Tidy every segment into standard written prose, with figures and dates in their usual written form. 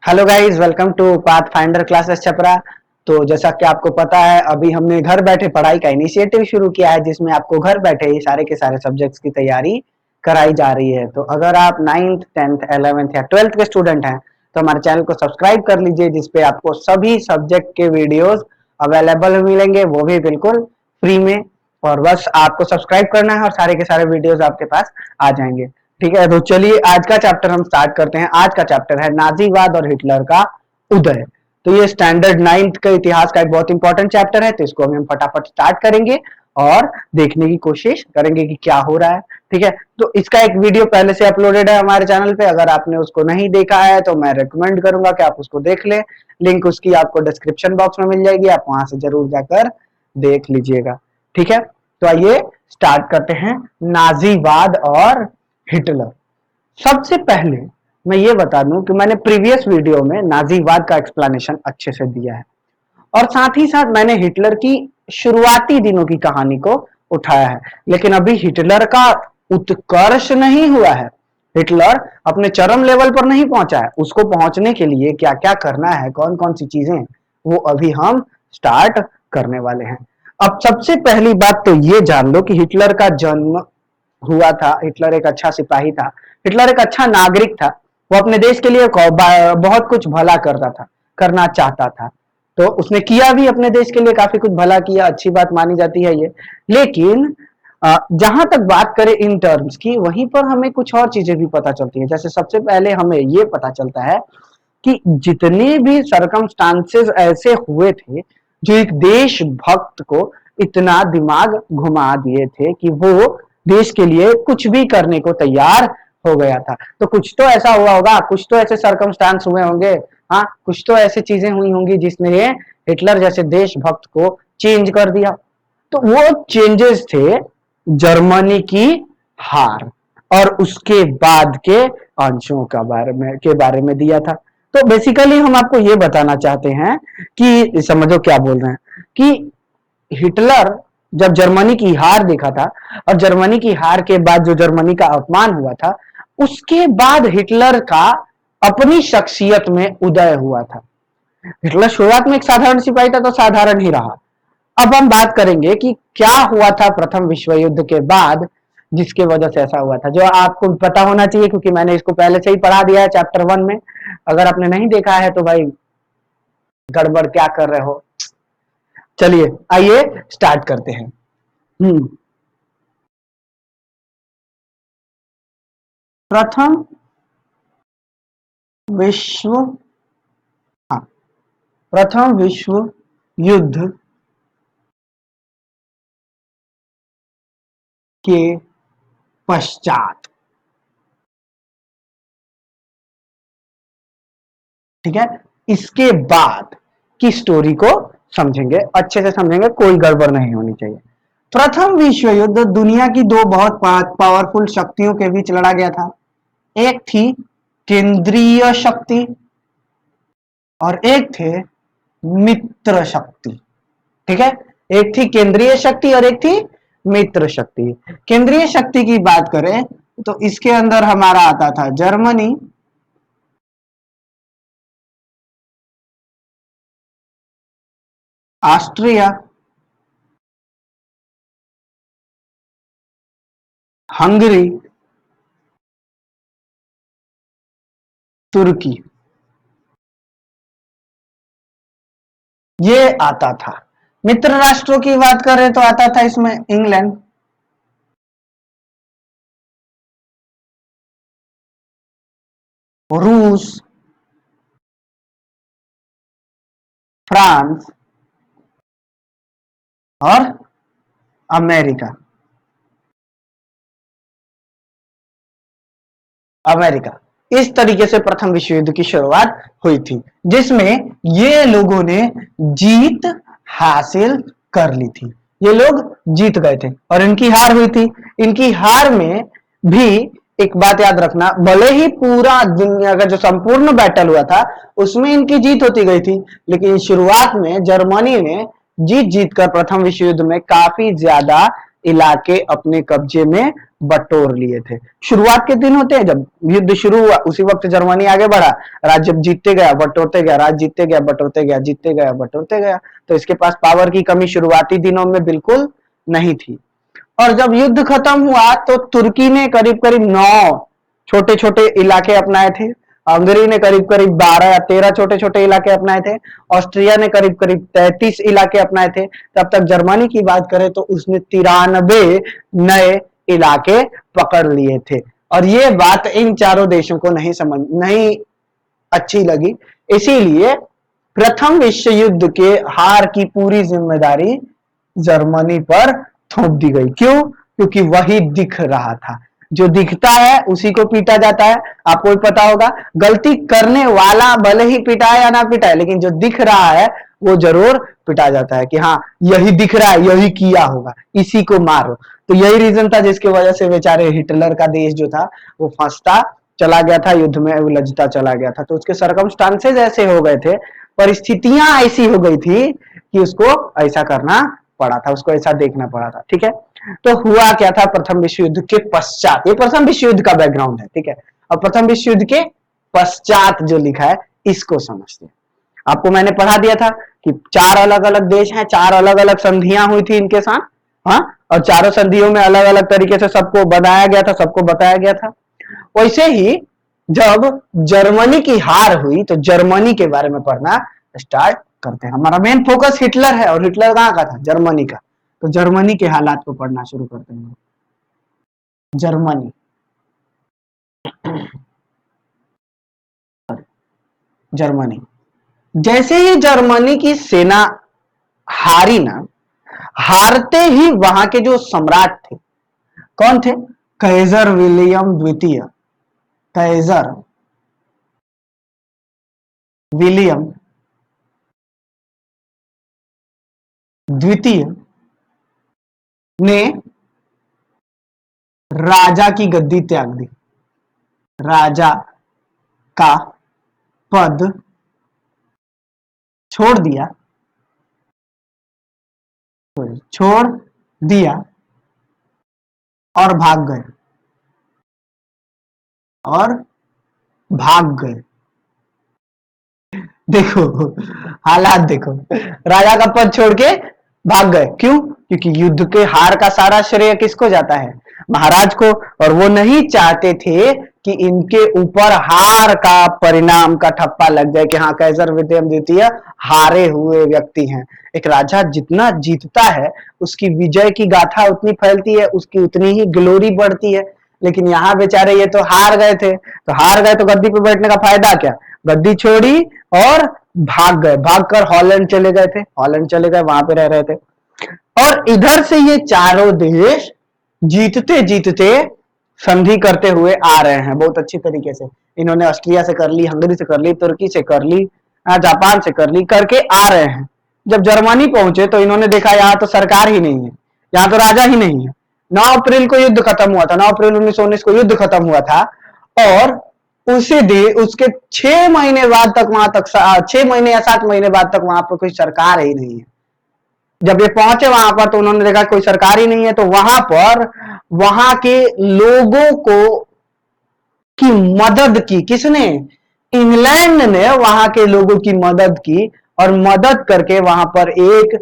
Hello guys, welcome to path finder classes Chhapra. तो जैसा कि आपको पता है, अभी हमने घर बैठे पढ़ाई का इनिशिएटिव शुरू किया है, जिसमें आपको घर बैठे ही सारे के सारे सब्जेक्ट्स की तैयारी कराई जा रही है। तो अगर आप 9th 10th 11th या 12th के स्टूडेंट हैं तो हमारे चैनल को सब्सक्राइब कर लीजिए, जिसपे आपको सभी सब्जेक्ट के वीडियोस अवेलेबल मिलेंगे, वो भी बिल्कुल फ्री में। और बस आपको सब्सक्राइब करना है और सारे के सारे वीडियोस आपके पास आ जाएंगे। ठीक है, तो चलिए आज का चैप्टर हम स्टार्ट करते हैं। आज का चैप्टर है नाजीवाद और हिटलर का उदय। तो ये स्टैंडर्ड 9th का इतिहास का एक बहुत इंपॉर्टेंट चैप्टर है, तो इसको हम फटाफट स्टार्ट करेंगे और देखने की कोशिश करेंगे कि क्या हो रहा है। ठीक है, तो इसका एक वीडियो पहले से अपलोडेड है हमारे चैनल पे। अगर आपने उसको नहीं देखा है तो मैं रिकमेंड करूंगा कि आप उसको देख लें। लिंक उसकी आपको डिस्क्रिप्शन बॉक्स में मिल जाएगी, आप वहां से जरूर जाकर देख लीजिएगा। ठीक है, तो आइए स्टार्ट करते हैं नाजीवाद और हिटलर। सबसे पहले मैं ये बता दूं कि मैंने प्रीवियस वीडियो में नाजीवाद का एक्सप्लेनेशन अच्छे से दिया है और साथ ही साथ मैंने हिटलर की शुरुआती दिनों की कहानी को उठाया है। लेकिन अभी हिटलर का उत्कर्ष नहीं हुआ है, हिटलर अपने चरम लेवल पर नहीं पहुंचा है। उसको पहुंचने के लिए क्या क्या करना है, कौन कौन सी चीजें, वो अभी हम स्टार्ट करने वाले हैं। अब सबसे पहली बात तो ये जान लो कि हिटलर का जन्म हुआ था। हिटलर एक अच्छा सिपाही था, हिटलर एक अच्छा नागरिक था। वो अपने देश के लिए बहुत कुछ भला करता था, करना चाहता था। तो उसने किया भी, अपने देश के लिए काफी कुछ भला किया, अच्छी बात मानी जाती है ये। लेकिन जहां तक बात करें इन टर्म्स की, वहीं पर हमें कुछ और चीजें भी पता चलती है। जैसे सबसे पहले हमें ये पता चलता है कि जितने भी सरकमस्टांसेस ऐसे हुए थे जो एक देशभक्त को इतना दिमाग घुमा दिए थे कि वो देश के लिए कुछ भी करने को तैयार हो गया था। तो कुछ तो ऐसा हुआ होगा, कुछ तो ऐसे सरकमस्टांस हुए होंगे। हाँ, कुछ तो ऐसी चीजें हुई होंगी जिसने हिटलर जैसे देशभक्त को चेंज कर दिया। तो वो चेंजेस थे जर्मनी की हार और उसके बाद के अंशों के बारे में दिया था। तो बेसिकली हम आपको ये बताना चाहते हैं कि समझो क्या बोल रहे हैं कि हिटलर जब जर्मनी की हार देखा था और जर्मनी की हार के बाद जो जर्मनी का अपमान हुआ था, उसके बाद हिटलर का अपनी शख्सियत में उदय हुआ था। हिटलर शुरुआत में एक साधारण सिपाही था, तो साधारण ही रहा। अब हम बात करेंगे कि क्या हुआ था प्रथम विश्व युद्ध के बाद, जिसके वजह से ऐसा हुआ था, जो आपको पता होना चाहिए क्योंकि मैंने इसको पहले से ही पढ़ा दिया है चैप्टर 1 में। अगर आपने नहीं देखा है तो भाई गड़बड़ क्या कर रहे हो। चलिए आइए स्टार्ट करते हैं। प्रथम विश्व हाँ, प्रथम विश्व युद्ध के पश्चात, ठीक है, इसके बाद की स्टोरी को समझेंगे, अच्छे से समझेंगे, कोई गड़बड़ नहीं होनी चाहिए। प्रथम विश्व युद्ध दुनिया की दो बहुत पावरफुल शक्तियों के बीच लड़ा गया था। एक थी केंद्रीय शक्ति और एक थे मित्र शक्ति। ठीक है, एक थी केंद्रीय शक्ति और एक थी मित्र शक्ति। केंद्रीय शक्ति की बात करें तो इसके अंदर हमारा आता था जर्मनी, ऑस्ट्रिया, हंगरी, तुर्की, ये आता था। मित्र राष्ट्रों की बात करें तो आता था इसमें इंग्लैंड, रूस, फ्रांस और अमेरिका। अमेरिका, इस तरीके से प्रथम विश्व युद्ध की शुरुआत हुई थी, जिसमें ये लोगों ने जीत हासिल कर ली थी। ये लोग जीत गए थे और इनकी हार हुई थी। इनकी हार में भी एक बात याद रखना, भले ही पूरा दुनिया का जो संपूर्ण बैटल हुआ था उसमें इनकी जीत होती गई थी, लेकिन शुरुआत में जर्मनी ने जीत जीत कर प्रथम विश्व युद्ध में काफी ज्यादा इलाके अपने कब्जे में बटोर लिए थे। शुरुआत के दिन होते हैं जब युद्ध शुरू हुआ, उसी वक्त जर्मनी आगे बढ़ा, राज्य जीतते गया बटोरते गया, राज्य जीतते गया बटोरते गया, जीतते गया बटोरते गया। तो इसके पास पावर की कमी शुरुआती दिनों में बिल्कुल नहीं थी। और जब युद्ध खत्म हुआ तो तुर्की ने करीब करीब 9 छोटे छोटे इलाके अपनाए थे, हंगरी ने करीब करीब 12 या 13 छोटे छोटे इलाके अपनाए थे, ऑस्ट्रिया ने करीब करीब 33 इलाके अपनाए थे। तब तक जर्मनी की बात करें तो उसने 93 नए इलाके पकड़ लिए थे। और ये बात इन चारों देशों को नहीं अच्छी लगी, इसीलिए प्रथम विश्व युद्ध के हार की पूरी जिम्मेदारी जर्मनी पर थोप दी गई। क्यों? क्योंकि वही दिख रहा था, जो दिखता है उसी को पीटा जाता है। आपको भी पता होगा, गलती करने वाला भले ही पिटाए या ना पिटाए, लेकिन जो दिख रहा है वो जरूर पिटा जाता है कि हाँ यही दिख रहा है, यही किया होगा, इसी को मारो। तो यही रीजन था जिसकी वजह से बेचारे हिटलर का देश जो था वो फंसता चला गया था, युद्ध में उलझता चला गया था। तो उसके सरकमस्टांसेस ऐसे हो गए थे, परिस्थितियां ऐसी हो गई थी कि उसको ऐसा करना पड़ा था, उसको ऐसा देखना पड़ा था। ठीक है, तो हुआ क्या था प्रथम विश्व युद्ध के पश्चात, ये प्रथम विश्व युद्ध का बैकग्राउंड है। ठीक है, और प्रथम विश्व युद्ध के पश्चात जो लिखा है इसको समझते हैं। आपको मैंने पढ़ा दिया था कि 4 अलग अलग देश हैं, 4 अलग अलग संधियां हुई थी इनके साथ, हाँ, और चारों संधियों में अलग अलग तरीके से सबको बनाया गया था, सबको बताया गया था। वैसे ही जब जर्मनी की हार हुई तो जर्मनी के बारे में पढ़ना स्टार्ट करते हैं। हमारा मेन फोकस हिटलर है, और हिटलर कहाँ का था? जर्मनी का। तो जर्मनी के हालात को पढ़ना शुरू करते हैं। जर्मनी जर्मनी जैसे ही जर्मनी की सेना हारी ना, हारते ही वहां के जो सम्राट थे, कौन थे? कैसर विलियम द्वितीय। कैसर विलियम द्वितीय ने राजा की गद्दी त्याग दी, राजा का पद छोड़ दिया, छोड़ दिया और भाग गए, और भाग गए। देखो हालात देखो, राजा का पद छोड़ के भाग गए। क्यों? क्योंकि युद्ध के हार का सारा श्रेय किसको जाता है? महाराज को। और वो नहीं चाहते थे कि इनके ऊपर हार का परिणाम का ठप्पा लग जाए कि हाँ कैसर विलियम द्वितीय हारे हुए व्यक्ति हैं। एक राजा जितना जीतता है उसकी विजय की गाथा उतनी फैलती है, उसकी उतनी ही ग्लोरी बढ़ती है। लेकिन यहाँ बेचारे ये तो हार गए थे, तो हार गए तो गद्दी पे बैठने का फायदा क्या? गद्दी छोड़ी और भाग गए, भागकर हॉलैंड चले गए थे, हॉलैंड चले गए, वहां पे रह रहे थे। और इधर से ये चारों देश जीतते जीतते संधि करते हुए आ रहे हैं बहुत अच्छी तरीके से। इन्होंने ऑस्ट्रिया से कर ली, हंगरी से कर ली, तुर्की से कर ली, जापान से कर ली, करके आ रहे हैं। जब जर्मनी पहुंचे तो इन्होंने देखा यहाँ तो सरकार ही नहीं है, यहाँ तो राजा ही नहीं है। 9 अप्रैल को युद्ध खत्म हुआ था, 9 अप्रैल 1919 को युद्ध खत्म हुआ था, और उसी दिन उसके 6 महीने बाद तक वहां तक 6 महीने या 7 महीने बाद तक वहां पर कोई सरकार ही नहीं है। जब ये पहुंचे वहां पर तो उन्होंने देखा कोई सरकार ही नहीं है, तो वहां पर वहां के लोगों को की मदद की किसने? इंग्लैंड ने वहां के लोगों की मदद की, और मदद करके वहां पर एक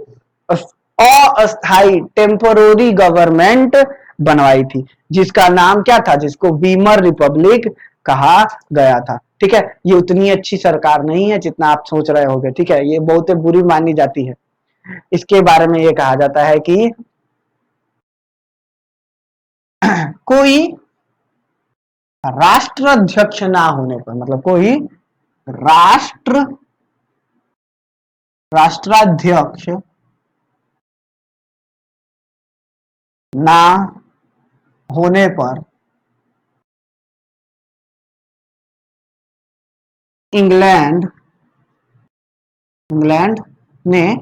अस्थाई टेम्पोररी गवर्नमेंट बनवाई थी, जिसका नाम क्या था? जिसको वीमर रिपब्लिक कहा गया था। ठीक है, ये उतनी अच्छी सरकार नहीं है जितना आप सोच रहे होगे। ठीक है, ये बहुत बुरी मानी जाती है। इसके बारे में ये कहा जाता है कि कोई राष्ट्राध्यक्ष ना होने पर, मतलब कोई राष्ट्राध्यक्ष ना होने पर इंग्लैंड ने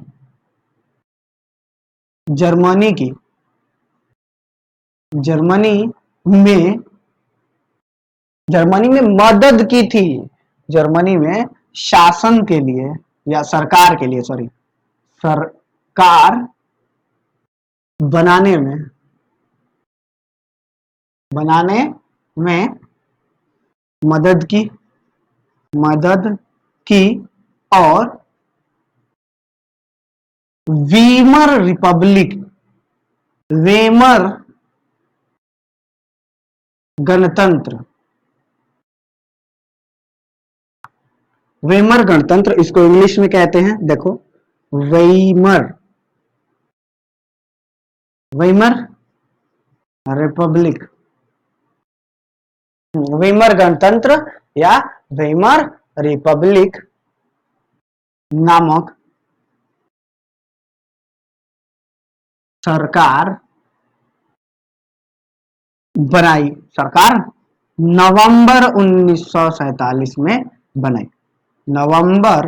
जर्मनी में मदद की थी। जर्मनी में शासन के लिए या सरकार के लिए, सॉरी, सरकार बनाने में बनाने में मदद की मदद की और वीमर रिपब्लिक वेमर गणतंत्र वेमर गणतंत्र इसको इंग्लिश में कहते हैं, देखो वेमर वेमर रिपब्लिक वेमर गणतंत्र या वेमर रिपब्लिक नामक सरकार बनाई। सरकार नवंबर 1947 में बनाई। नवंबर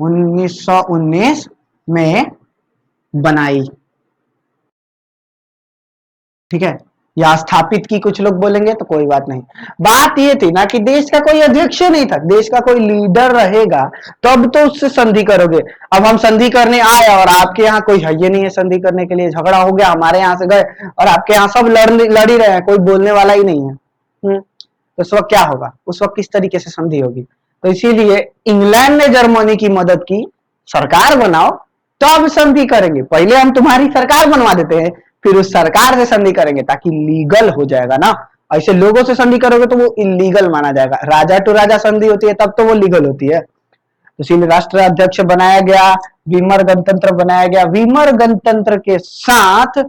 1919 में बनाई। ठीक है, या स्थापित की कुछ लोग बोलेंगे तो कोई बात नहीं। बात ये थी ना कि देश का कोई अध्यक्ष नहीं था, देश का कोई लीडर रहेगा तब तो उससे संधि करोगे। अब हम संधि करने आए और आपके यहाँ कोई है ही नहीं है संधि करने के लिए, झगड़ा हो गया, हमारे यहाँ से गए और आपके यहाँ सब लड़ ही रहे हैं, कोई बोलने वाला ही नहीं है। तो उस वक्त क्या होगा, उस वक्त किस तरीके से संधि होगी। तो इसीलिए इंग्लैंड ने जर्मनी की मदद की, सरकार बनाओ तब संधि करेंगे, पहले हम तुम्हारी सरकार बनवा देते हैं फिर उस सरकार से संधि करेंगे, ताकि लीगल हो जाएगा ना। ऐसे लोगों से संधि करोगे तो वो इलीगल माना जाएगा। राजा टू राजा संधि होती है तब तो वो लीगल होती है। तो इसीलिए राष्ट्र अध्यक्ष बनाया गया, वीमर गणतंत्र बनाया गया। वीमर गणतंत्र के साथ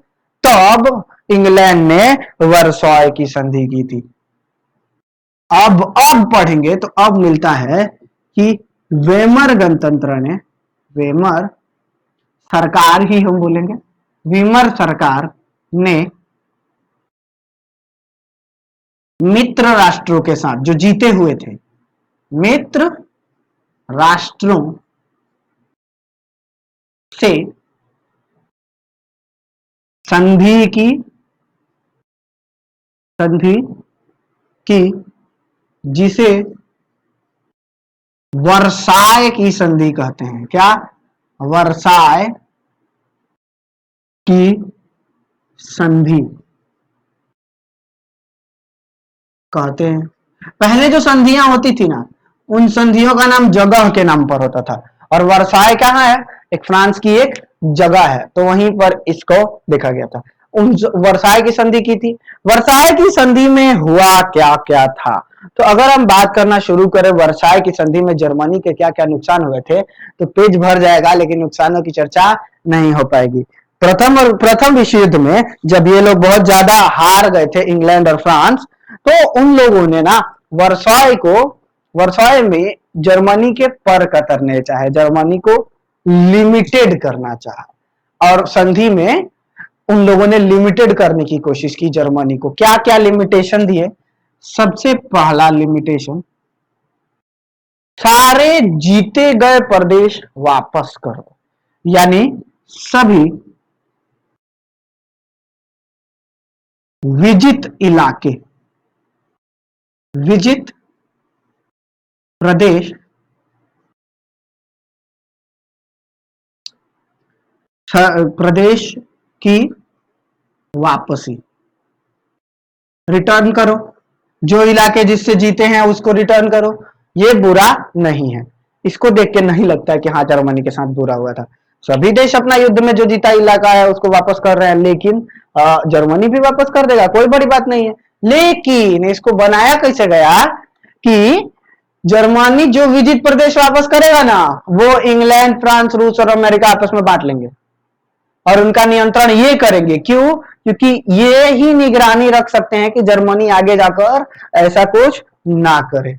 तब इंग्लैंड ने वर्सॉय की संधि की थी। अब पढ़ेंगे तो अब मिलता है कि वेमर गणतंत्र ने, वेमर सरकार ही हम बोलेंगे, वीमर सरकार ने मित्र राष्ट्रों के साथ जो जीते हुए थे, मित्र राष्ट्रों से संधि की जिसे वर्साय की संधि कहते हैं। क्या? वर्साय की संधि कहते हैं। पहले जो संधियां होती थी ना, उन संधियों का नाम जगह के नाम पर होता था, और वर्साय कहाँ है? एक फ्रांस की एक जगह है, तो वहीं पर इसको देखा गया था। उन वर्साय की संधि की थी। वर्साय की संधि में हुआ क्या क्या था, तो अगर हम बात करना शुरू करें वर्साय की संधि में जर्मनी के क्या क्या नुकसान हुए थे, तो पेज भर जाएगा, लेकिन नुकसानों की चर्चा नहीं हो पाएगी। प्रथम विश्व युद्ध में जब ये लोग बहुत ज्यादा हार गए थे, इंग्लैंड और फ्रांस, तो उन लोगों ने ना वर्साय में जर्मनी के पर कतरने चाहे, जर्मनी को लिमिटेड करना चाहा, और संधि में उन लोगों ने लिमिटेड करने की कोशिश की जर्मनी को। क्या क्या लिमिटेशन दिए? सबसे पहला लिमिटेशन, सारे जीते गए प्रदेश वापस करो, यानी सभी विजित प्रदेश की वापसी, रिटर्न करो, जो इलाके जिससे जीते हैं उसको रिटर्न करो। ये बुरा नहीं है, इसको देख के नहीं लगता है कि हाँ जर्मनी के साथ बुरा हुआ था। सभी देश अपना युद्ध में जो जीता इलाका है उसको वापस कर रहे हैं, लेकिन जर्मनी भी वापस कर देगा, कोई बड़ी बात नहीं है। लेकिन इसको बनाया कैसे गया कि जर्मनी जो विजित प्रदेश वापस करेगा ना, वो इंग्लैंड, फ्रांस, रूस और अमेरिका आपस में बांट लेंगे और उनका नियंत्रण ये करेंगे। क्यों? क्योंकि ये ही निगरानी रख सकते हैं कि जर्मनी आगे जाकर ऐसा कुछ ना करे।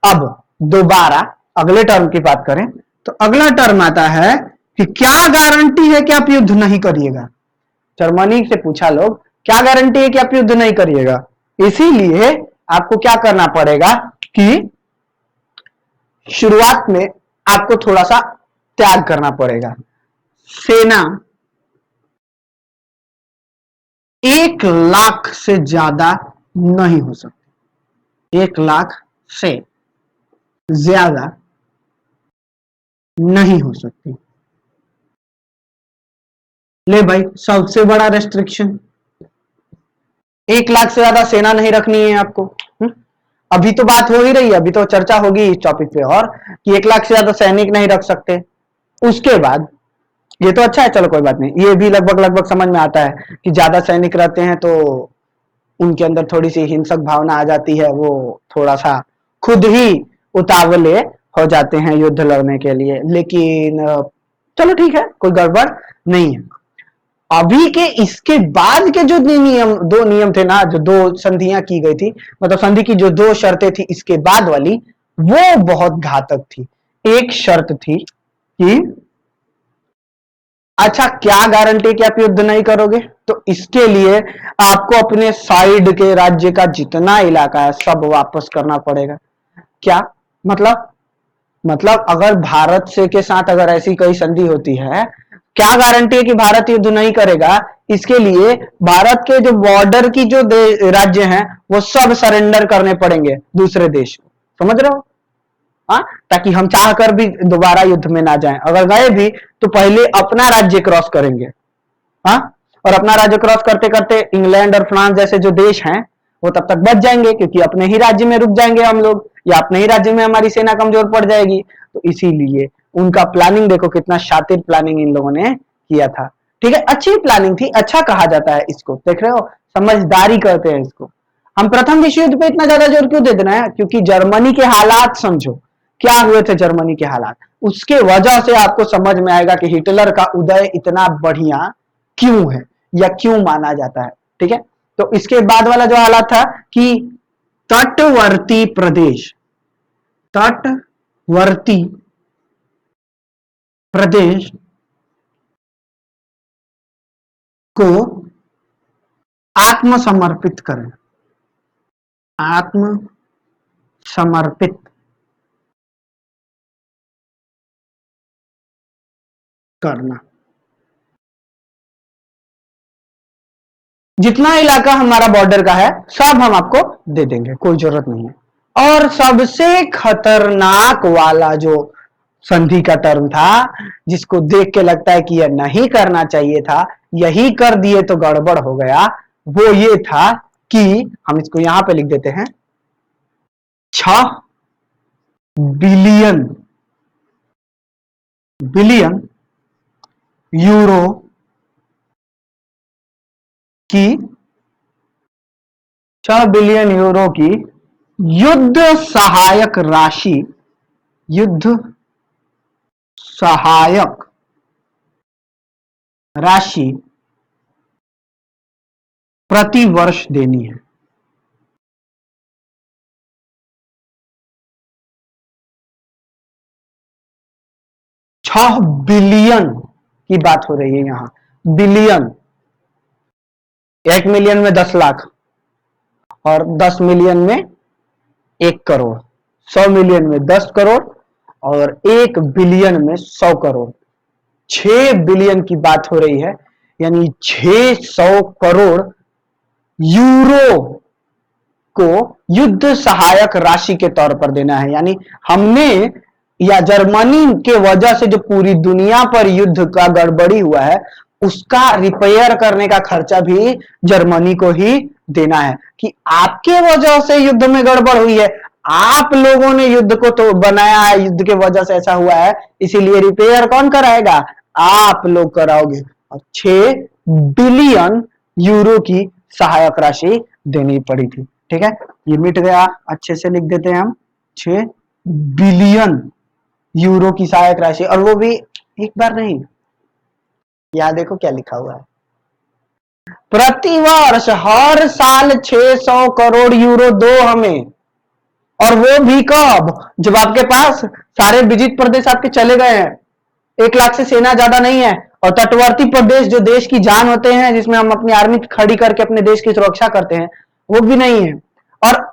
अब दोबारा अगले टर्म की बात करें तो अगला टर्म आता है कि क्या गारंटी है कि आप युद्ध नहीं करिएगा। जर्मनी से पूछा लोग, क्या गारंटी है कि आप युद्ध नहीं करिएगा? इसीलिए आपको क्या करना पड़ेगा कि शुरुआत में आपको थोड़ा सा त्याग करना पड़ेगा। सेना 1 लाख से ज्यादा नहीं हो सकती, 1 लाख से ज्यादा नहीं हो सकती। ले भाई, सबसे बड़ा रेस्ट्रिक्शन, 1 लाख से ज्यादा सेना नहीं रखनी है आपको। अभी तो बात हो ही रही है, अभी तो चर्चा होगी इस टॉपिक पे और कि 1 लाख से ज्यादा सैनिक नहीं रख सकते। उसके बाद ये तो अच्छा है, चलो कोई बात नहीं, ये भी लगभग लगभग समझ में आता है कि ज्यादा सैनिक रहते हैं तो उनके अंदर थोड़ी सी हिंसक भावना आ जाती है, वो थोड़ा सा खुद ही उतावले हो जाते हैं युद्ध लड़ने के लिए। लेकिन चलो ठीक है, कोई गड़बड़ नहीं है। अभी के इसके बाद के जो दो नियम थे ना, जो दो संधियां की गई थी, मतलब संधि की जो दो शर्तें थी इसके बाद वाली, वो बहुत घातक थी। एक शर्त थी कि अच्छा, क्या गारंटी कि आप युद्ध नहीं करोगे, तो इसके लिए आपको अपने साइड के राज्य का जितना इलाका है सब वापस करना पड़ेगा। क्या मतलब? मतलब अगर भारत से के साथ अगर ऐसी कोई संधि होती है, क्या गारंटी है कि भारत युद्ध नहीं करेगा? इसके लिए भारत के जो बॉर्डर की जो राज्य हैं वो सब सरेंडर करने पड़ेंगे दूसरे देश को, समझ रहे हो? हाँ, ताकि हम चाह कर भी दोबारा युद्ध में ना जाएं, अगर गए भी तो पहले अपना राज्य क्रॉस करेंगे। हाँ, और अपना राज्य क्रॉस करते करते इंग्लैंड और फ्रांस जैसे जो देश हैं वो तब तक बच जाएंगे, क्योंकि अपने ही राज्य में रुक जाएंगे हम लोग, या अपने ही राज्य में हमारी सेना कमजोर पड़ जाएगी। तो इसीलिए उनका प्लानिंग देखो, कितना शातिर प्लानिंग इन लोगों ने किया था। ठीक है, अच्छी प्लानिंग थी, अच्छा कहा जाता है इसको, देख रहे हो, समझदारी करते हैं इसको। हम प्रथम विश्व युद्ध पे इतना ज्यादा जोर क्यों दे देना है? क्योंकि जर्मनी के हालात समझो, क्या हुए थे जर्मनी के हालात, उसके वजह से आपको समझ में आएगा कि हिटलर का उदय इतना बढ़िया क्यों है या क्यों माना जाता है। ठीक है, तो इसके बाद वाला जो हालात था कि तटवर्ती प्रदेश, तटवर्ती प्रदेश को आत्मसमर्पित करें, आत्मसमर्पित करना। जितना इलाका हमारा बॉर्डर का है सब हम आपको दे देंगे, कोई जरूरत नहीं है। और सबसे खतरनाक वाला जो संधि का टर्म था, जिसको देख के लगता है कि यह नहीं करना चाहिए था, यही कर दिए तो गड़बड़ हो गया, वो ये था कि हम इसको यहां पे लिख देते हैं, 6 बिलियन यूरो की 6 बिलियन यूरो की युद्ध सहायक राशि, युद्ध सहायक राशि प्रति वर्ष देनी है। 6 बिलियन की बात हो रही है यहां, बिलियन, 1 मिलियन में 10 लाख और 10 मिलियन में 1 करोड़, 100 मिलियन में 10 करोड़ और 1 बिलियन में 100 करोड़, 6 बिलियन की बात हो रही है, यानी 600 करोड़ यूरो को युद्ध सहायक राशि के तौर पर देना है। यानी हमने या जर्मनी के वजह से जो पूरी दुनिया पर युद्ध का गड़बड़ी हुआ है, उसका रिपेयर करने का खर्चा भी जर्मनी को ही देना है। कि आपके वजह से युद्ध में गड़बड़ हुई है, आप लोगों ने युद्ध को तो बनाया है, युद्ध के वजह से ऐसा हुआ है, इसीलिए रिपेयर कौन कराएगा? आप लोग कराओगे। और 6 बिलियन यूरो की सहायक राशि देनी पड़ी थी। ठीक है, ये मिट गया, अच्छे से लिख देते हैं हम, 6 बिलियन यूरो की सहायक राशि, और वो भी एक बार नहीं। यहां देखो क्या लिखा हुआ है, प्रतिवर्ष हर साल 600 करोड़ यूरो दो हमें। और वो भी कब? जब आपके पास सारे विजित प्रदेश आपके चले गए हैं, 1 लाख से सेना ज्यादा नहीं है, और तटवर्ती प्रदेश जो देश की जान होते हैं, जिसमें हम अपनी आर्मी खड़ी करके अपने देश की सुरक्षा करते हैं, वो भी नहीं है। और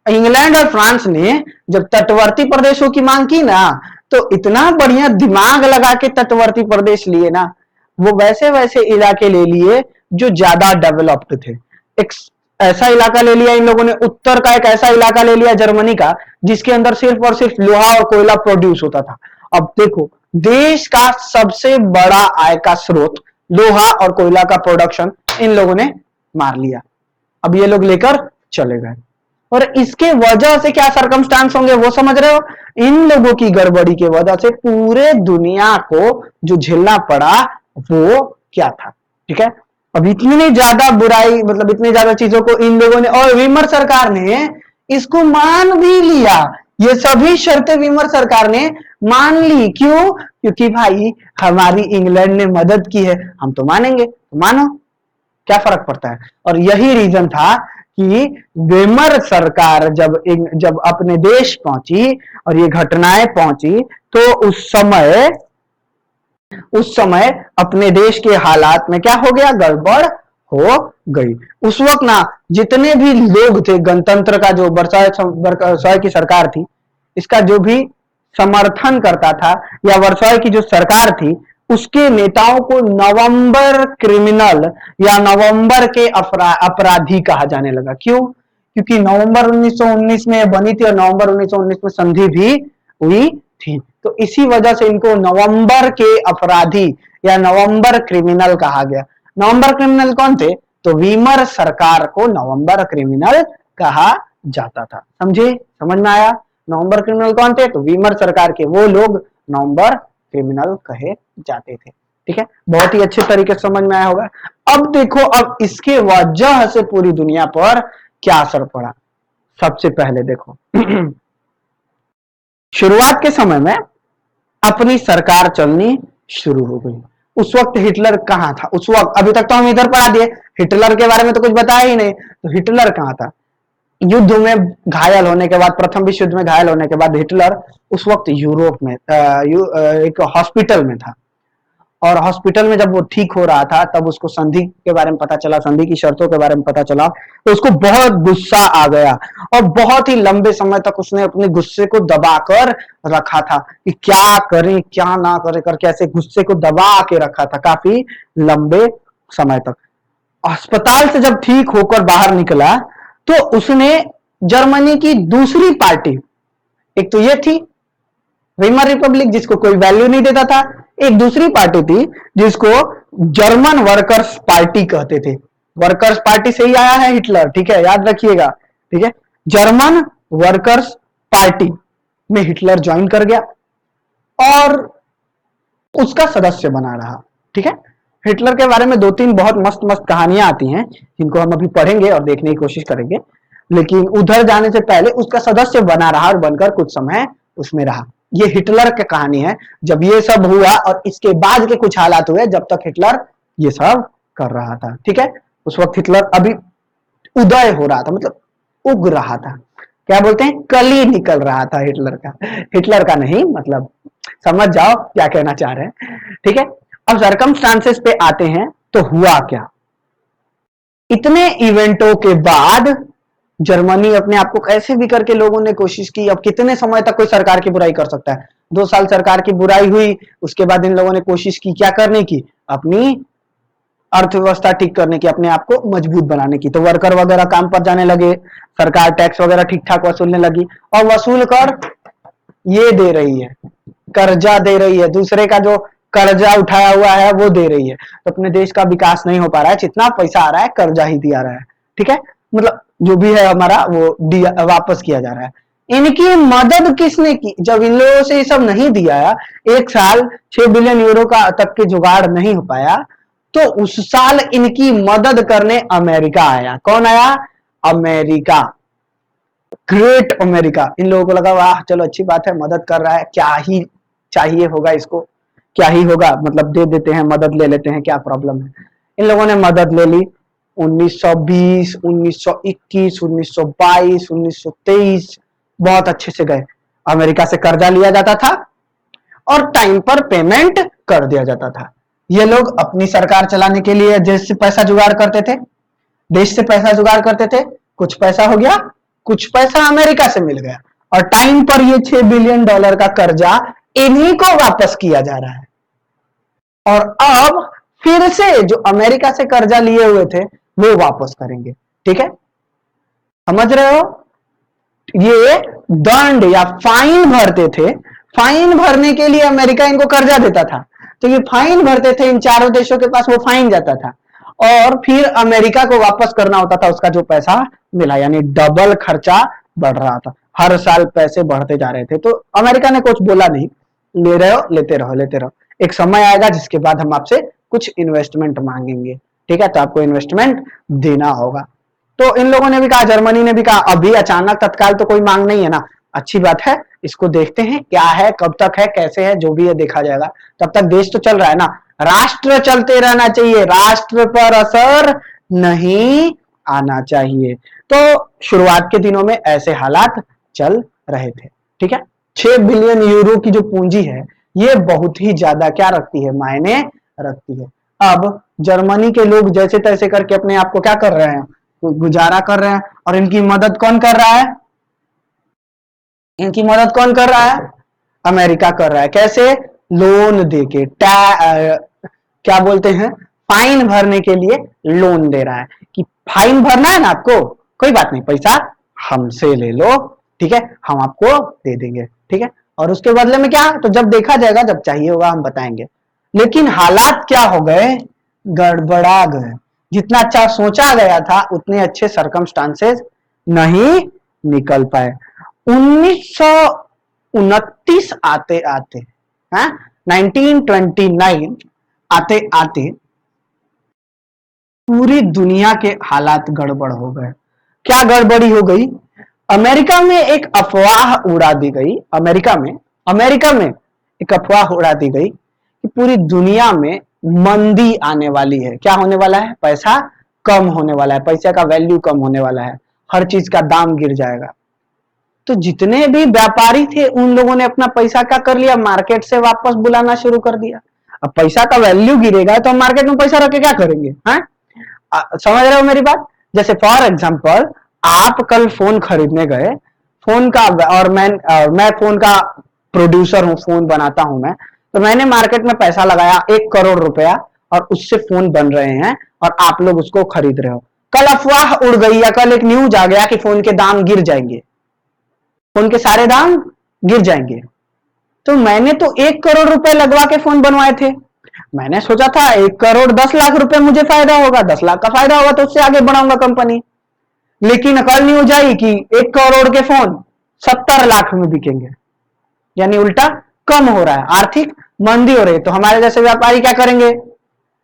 इंग्लैंड और फ्रांस ने जब तटवर्ती प्रदेशों की मांग की ना, तो इतना बढ़िया दिमाग लगा के तटवर्ती प्रदेश लिए ना, वो वैसे वैसे इलाके ले लिए जो ज्यादा डेवलप्ड थे। एक ऐसा इलाका ले लिया इन लोगों ने, उत्तर का एक ऐसा इलाका ले लिया जर्मनी का, जिसके अंदर सिर्फ और सिर्फ लोहा और कोयला प्रोड्यूस होता था। अब देखो, देश का सबसे बड़ा आय का स्रोत लोहा और कोयला का प्रोडक्शन इन लोगों ने मार लिया। अब ये लोग लेकर चले गए, और इसके वजह से क्या सरकमस्टांस होंगे वो समझ रहे हो? इन लोगों की गड़बड़ी की वजह से पूरे दुनिया को जो झेलना पड़ा वो क्या था, ठीक है। अब इतनी ज्यादा बुराई, मतलब इतनी ज्यादा चीजों को इन लोगों ने, और विमर सरकार ने इसको मान भी लिया, ये सभी शर्तें विमर सरकार ने मान ली। क्यों? क्योंकि भाई हमारी इंग्लैंड ने मदद की है, हम तो मानेंगे, तो मानो, क्या फर्क पड़ता है। और यही रीजन था कि विमर सरकार जब अपने देश पहुंची और ये घटनाएं पहुंची, तो उस समय अपने देश के हालात में क्या हो गया, गड़बड़ हो गई। उस वक्त ना जितने भी लोग थे, गणतंत्र का जो वर्साय की सरकार थी, इसका जो भी समर्थन करता था, या वर्साय की जो सरकार थी, उसके नेताओं को नवंबर क्रिमिनल या नवंबर के अपराधी कहा जाने लगा। क्यों? क्योंकि नवंबर 1919 में बनी थी और नवंबर 1919 में संधि भी हुई थी, तो इसी वजह से इनको नवंबर के अपराधी या नवंबर क्रिमिनल कहा गया। नवंबर क्रिमिनल कौन थे? तो विमर सरकार को नवंबर क्रिमिनल कहा जाता था। समझे? समझ में आया? नवंबर क्रिमिनल कौन थे? तो विमर सरकार के वो लोग नवंबर क्रिमिनल कहे जाते थे, ठीक है। बहुत ही अच्छे तरीके से समझ में आया होगा। अब देखो, अब इसके वजह से पूरी दुनिया पर क्या असर पड़ा। सबसे पहले देखो शुरुआत के समय में अपनी सरकार चलनी शुरू हो गई। उस वक्त हिटलर कहां था? उस वक्त, अभी तक तो हम इधर पढ़ा दिए, हिटलर के बारे में तो कुछ बताया ही नहीं। तो हिटलर कहां था? युद्ध में घायल होने के बाद, प्रथम विश्व युद्ध में घायल होने के बाद हिटलर उस वक्त यूरोप में एक हॉस्पिटल में था, और हॉस्पिटल में जब वो ठीक हो रहा था, तब उसको संधि के बारे में पता चला, संधि की शर्तों के बारे में पता चला, तो उसको बहुत गुस्सा आ गया, और बहुत ही लंबे समय तक उसने अपने गुस्से को दबाकर रखा था कि क्या करें क्या ना करें करके, ऐसे गुस्से को दबा के रखा था काफी लंबे समय तक। अस्पताल से जब ठीक होकर बाहर निकला, तो उसने जर्मनी की दूसरी पार्टी, एक तो ये थी वीमर रिपब्लिक जिसको कोई वैल्यू नहीं देता था, एक दूसरी पार्टी थी जिसको जर्मन वर्कर्स पार्टी कहते थे। वर्कर्स पार्टी से ही आया है हिटलर, ठीक है, याद रखिएगा, ठीक है। जर्मन वर्कर्स पार्टी में हिटलर ज्वाइन कर गया और उसका सदस्य बना रहा, ठीक है। हिटलर के बारे में दो तीन बहुत मस्त मस्त कहानियां आती हैं, जिनको हम अभी पढ़ेंगे और देखने की कोशिश करेंगे, लेकिन उधर जाने से पहले उसका सदस्य बना रहा और बनकर कुछ समय उसमें रहा। ये हिटलर की कहानी है, जब ये सब हुआ और इसके बाद के कुछ हालात हुए, जब तक हिटलर ये सब कर रहा था, ठीक है। उस वक्त हिटलर अभी उदय हो रहा था, मतलब उग रहा था, क्या बोलते हैं, कली निकल रहा था हिटलर का नहीं, मतलब समझ जाओ क्या कहना चाह रहे हैं, ठीक है। अब सरकमस्टांसेस पे आते हैं, तो हुआ क्या। इतने इवेंटों के बाद जर्मनी अपने आप को कैसे भी करके लोगों ने कोशिश की। अब कितने समय तक कोई सरकार की बुराई कर सकता है? 2 साल सरकार की बुराई हुई, उसके बाद इन लोगों ने कोशिश की क्या करने की, अपनी अर्थव्यवस्था ठीक करने की, अपने आप को मजबूत बनाने की। तो वर्कर वगैरह काम पर जाने लगे, सरकार टैक्स वगैरह ठीक ठाक वसूलने लगी, और वसूल कर ये दे रही है, कर्जा दे रही है, दूसरे का जो कर्जा उठाया हुआ है वो दे रही है। तो अपने देश का विकास नहीं हो पा रहा है, जितना पैसा आ रहा है कर्जा ही दिया रहा है, ठीक है। मतलब जो भी है हमारा वो वापस किया जा रहा है। इनकी मदद किसने की? जब इन लोगों से ये सब नहीं दिया, एक साल 6 बिलियन यूरो का तक के जुगाड़ नहीं हो पाया, तो उस साल इनकी मदद करने अमेरिका आया। कौन आया? America, great America. इन लोगों को लगा वाह चलो अच्छी बात है, मदद कर रहा है, क्या ही चाहिए होगा इसको, क्या ही होगा, मतलब दे देते हैं, मदद ले लेते हैं, क्या प्रॉब्लम है। इन लोगों ने मदद ले ली। 1920, 1921, 1922, 1923 बहुत अच्छे से गए। अमेरिका से कर्जा लिया जाता था और टाइम पर पेमेंट कर दिया जाता था। ये लोग अपनी सरकार चलाने के लिए देश से पैसा जुगाड़ करते थे, कुछ पैसा हो गया, कुछ पैसा अमेरिका से मिल गया, और टाइम पर ये $6 बिलियन का कर्जा इन्हीं को वापस किया जा रहा है। और अब फिर से जो अमेरिका से कर्जा लिए हुए थे वो वापस करेंगे, ठीक है, समझ रहे हो। ये दंड या फाइन भरते थे, फाइन भरने के लिए अमेरिका इनको कर्जा देता था, तो ये फाइन भरते थे इन चारों देशों के पास, वो फाइन जाता था और फिर अमेरिका को वापस करना होता था उसका जो पैसा मिला, यानी डबल खर्चा बढ़ रहा था, हर साल पैसे बढ़ते जा रहे थे। तो अमेरिका ने कुछ बोला नहीं, ले रहे हो लेते रहो लेते रहो, एक समय आएगा जिसके बाद हम आपसे कुछ इन्वेस्टमेंट मांगेंगे, ठीक है, तो आपको इन्वेस्टमेंट देना होगा। तो इन लोगों ने भी कहा, जर्मनी ने भी कहा, अभी अचानक तत्काल तो कोई मांग नहीं है ना, अच्छी बात है, इसको देखते हैं क्या है, कब तक है, कैसे है, जो भी है देखा जाएगा, तब तक देश तो चल रहा है ना, राष्ट्र चलते रहना चाहिए, राष्ट्र पर असर नहीं आना चाहिए। तो शुरुआत के दिनों में ऐसे हालात चल रहे थे, ठीक है। 6 बिलियन यूरो की जो पूंजी है ये बहुत ही ज्यादा क्या रखती है, मायने रखती है। अब जर्मनी के लोग जैसे तैसे करके अपने आप को क्या कर रहे हैं, गुजारा कर रहे हैं, और इनकी मदद कौन कर रहा है, इनकी मदद कौन कर रहा है, अमेरिका कर रहा है। कैसे, लोन देके, क्या बोलते हैं, फाइन भरने के लिए लोन दे रहा है कि फाइन भरना है ना आपको, कोई बात नहीं, पैसा हमसे ले लो, ठीक है, हम आपको दे देंगे, ठीक है, और उसके बदले में क्या, तो जब देखा जाएगा, जब चाहिए होगा हम बताएंगे। लेकिन हालात क्या हो गए, गड़बड़ा गए, जितना अच्छा सोचा गया था उतने अच्छे सरकमस्टांसेस नहीं निकल पाए। 1929 आते आते, 1929 आते आते पूरी दुनिया के हालात गड़बड़ हो गए। क्या गड़बड़ी हो गई, अमेरिका में एक अफवाह उड़ा दी गई, अमेरिका में एक अफवाह उड़ा दी गई कि पूरी दुनिया में मंदी आने वाली है। क्या होने वाला है, पैसा कम होने वाला है, पैसे का वैल्यू कम होने वाला है, हर चीज का दाम गिर जाएगा। तो जितने भी व्यापारी थे उन लोगों ने अपना पैसा क्या कर लिया, मार्केट से वापस बुलाना शुरू कर दिया। अब पैसा का वैल्यू गिरेगा तो हम मार्केट में पैसा रख के क्या करेंगे, हैं? समझ रहे हो मेरी बात। जैसे फॉर एग्जांपल आप कल फोन खरीदने गए, फोन का, और मैं फोन का प्रोड्यूसर हूं, फोन बनाता हूं मैं, तो मैंने मार्केट में पैसा लगाया 1 करोड़ रुपया और उससे फोन बन रहे हैं और आप लोग उसको खरीद रहे हो। कल अफवाह उड़ गई या कल एक न्यूज आ गया कि फोन के दाम गिर जाएंगे, फोन के सारे दाम गिर जाएंगे। तो मैंने तो 1 करोड़ रुपए लगवा के फोन बनवाए थे, मैंने सोचा था 1 करोड़ 10 लाख रुपए मुझे फायदा होगा, 10 लाख का फायदा होगा तो उससे आगे बढ़ाऊंगा कंपनी। लेकिन कल न्यूज आई कि 1 करोड़ के फोन 70 लाख में बिकेंगे, यानी उल्टा कम हो रहा है, आर्थिक मंदी हो रही है। तो हमारे जैसे व्यापारी क्या करेंगे,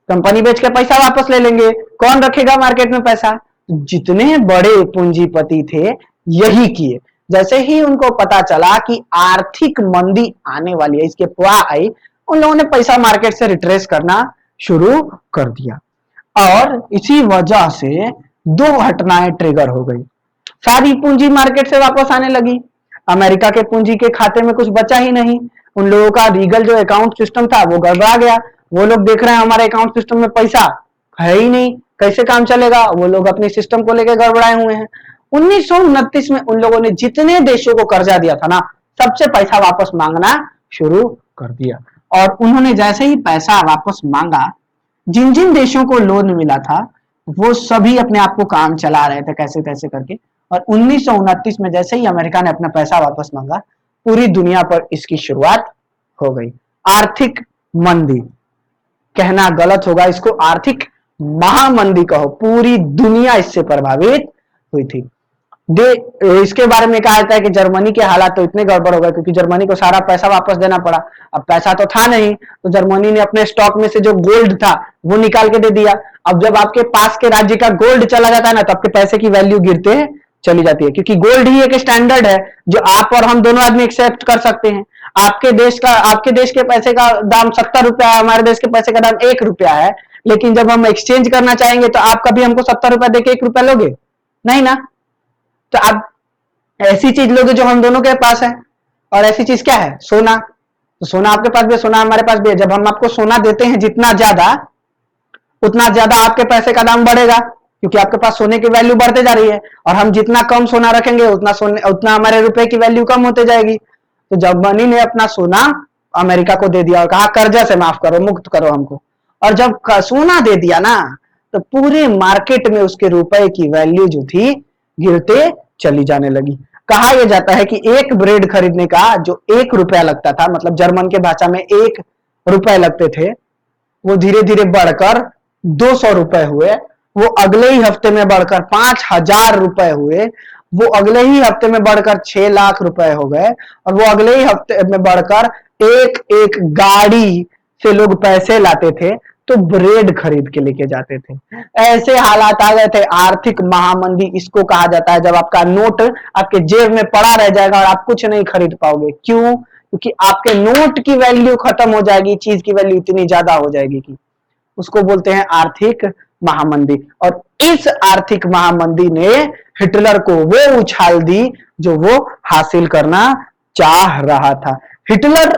कंपनी बेच के पैसा वापस ले लेंगे, कौन रखेगा मार्केट में पैसा। जितने बड़े पूंजीपति थे यही किए, जैसे ही उनको पता चला कि आर्थिक मंदी आने वाली है, इसके अफवाह आई, उन लोगों ने पैसा मार्केट से रिट्रेस करना शुरू कर दिया। और इसी वजह से 2 घटनाएं ट्रिगर हो गई, सारी पूंजी मार्केट से वापस आने लगी, अमेरिका के पूंजी के खाते में कुछ बचा ही नहीं, उन लोगों का लीगल जो अकाउंट सिस्टम था वो गड़बड़ा गया, वो लोग देख रहे हैं हमारे अकाउंट सिस्टम में पैसा है ही नहीं, कैसे काम चलेगा, वो लोग अपने सिस्टम को लेकर गड़बड़ाए हुए हैं। 1929 में उन लोगों ने जितने देशों को कर्जा दिया था ना, सबसे पैसा वापस मांगना शुरू कर दिया, और उन्होंने जैसे ही पैसा वापस मांगा, जिन जिन देशों को लोन मिला था वो सभी अपने आप को काम चला रहे थे कैसे कैसे करके। और 1929 में जैसे ही अमेरिका ने अपना पैसा वापस मांगा, पूरी दुनिया पर इसकी शुरुआत हो गई। आर्थिक मंदी कहना गलत होगा, इसको आर्थिक महामंदी कहो, पूरी दुनिया इससे प्रभावित हुई थी। इसके बारे में कहा जाता है कि जर्मनी के हालात तो इतने गड़बड़ हो गए क्योंकि जर्मनी को सारा पैसा वापस देना पड़ा। अब पैसा तो था नहीं, तो जर्मनी ने अपने स्टॉक में से जो गोल्ड था वो निकाल के दे दिया। अब जब आपके पास के राज्य का गोल्ड चला जाता है ना, तो आपके पैसे की वैल्यू गिरते चली जाती है, क्योंकि गोल्ड ही एक स्टैंडर्ड है जो आप और हम दोनों आदमी एक्सेप्ट कर सकते हैं। आपके देश के पैसे का दाम 70 रुपया है, हमारे देश के पैसे का दाम 1 रुपया है, लेकिन जब हम एक्सचेंज करना चाहेंगे तो आप कभी हमको 70 रुपया देके 1 रुपया लोगे नहीं ना। तो आप ऐसी चीज लोगे जो हम दोनों के पास है, और ऐसी चीज क्या है, सोना। तो सोना आपके पास भी है, सोना हमारे पास भी है। जब हम आपको सोना देते हैं जितना ज्यादा, उतना ज्यादा आपके पैसे का दाम बढ़ेगा, क्योंकि आपके पास सोने की वैल्यू बढ़ते जा रही है, और हम जितना कम सोना रखेंगे उतना हमारे रुपए की वैल्यू कम होते जाएगी। तो जर्मनी ने अपना सोना अमेरिका को दे दिया और कहा कर्जा से माफ करो, मुक्त करो हमको। और जब सोना दे दिया ना, तो पूरे मार्केट में उसके रुपए की वैल्यू जो थी गिरते चली जाने लगी। कहा यह जाता है कि एक ब्रेड खरीदने का जो 1 रुपया लगता था, मतलब जर्मन के भाषा में 1 रुपए लगते थे वो धीरे धीरे बढ़कर 200 रुपए हुए, वो अगले ही हफ्ते में बढ़कर 5,000 रुपए हुए, वो अगले ही हफ्ते में बढ़कर 6 लाख रुपए हो गए, और वो अगले ही हफ्ते में बढ़कर एक एक गाड़ी से लोग पैसे लाते थे तो ब्रेड खरीद के लेके जाते थे। ऐसे हालात आ गए थे, आर्थिक महामंदी इसको कहा जाता है, जब आपका नोट आपके जेब में पड़ा रह जाएगा और आप कुछ नहीं खरीद पाओगे। क्यों? क्योंकि आपके नोट की वैल्यू खत्म हो जाएगी, चीज की वैल्यू इतनी ज्यादा हो जाएगी कि उसको बोलते हैं आर्थिक महामंदी। और इस आर्थिक महामंदी ने हिटलर को वो उछाल दी जो वो हासिल करना चाह रहा था। हिटलर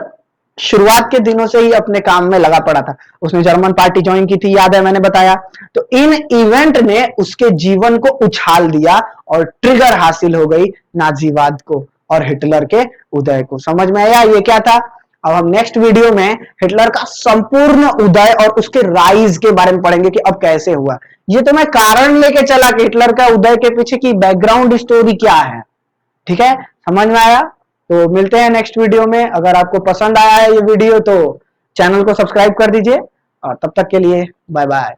शुरुआत के दिनों से ही अपने काम में लगा पड़ा था, उसने जर्मन पार्टी ज्वाइन की थी, याद है मैंने बताया। तो इन इवेंट ने उसके जीवन को उछाल दिया और ट्रिगर हासिल हो गई नाजीवाद को और हिटलर के उदय को। समझ में आया ये क्या था? अब हम नेक्स्ट वीडियो में हिटलर का संपूर्ण उदय और उसके राइज के बारे में पढ़ेंगे कि अब कैसे हुआ। ये तो मैं कारण लेके चला कि हिटलर का उदय के पीछे की बैकग्राउंड स्टोरी क्या है। ठीक है, समझ में आया? तो मिलते हैं नेक्स्ट वीडियो में। अगर आपको पसंद आया है ये वीडियो तो चैनल को सब्सक्राइब कर दीजिए, और तब तक के लिए बाय बाय।